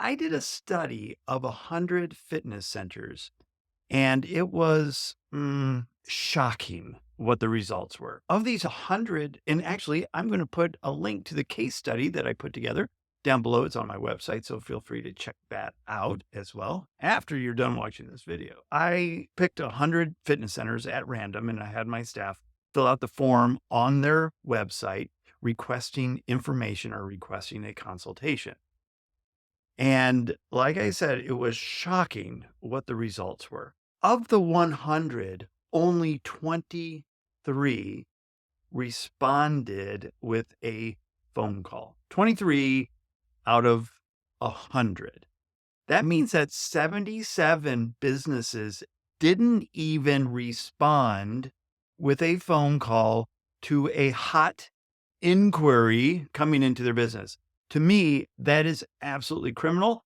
I did a study of 100 fitness centers, and it was shocking what the results were. Of these 100, and actually, I'm going to put a link to the case study that I put together down below. It's on my website, so feel free to check that out as well after you're done watching this video. I picked 100 fitness centers at random, and I had my staff fill out the form on their website requesting information or requesting a consultation. And like I said, it was shocking what the results were. Of the 100, only 23 responded with a phone call. 23 out of 100. That means that 77 businesses didn't even respond with a phone call to a hot inquiry coming into their business. To me, that is absolutely criminal.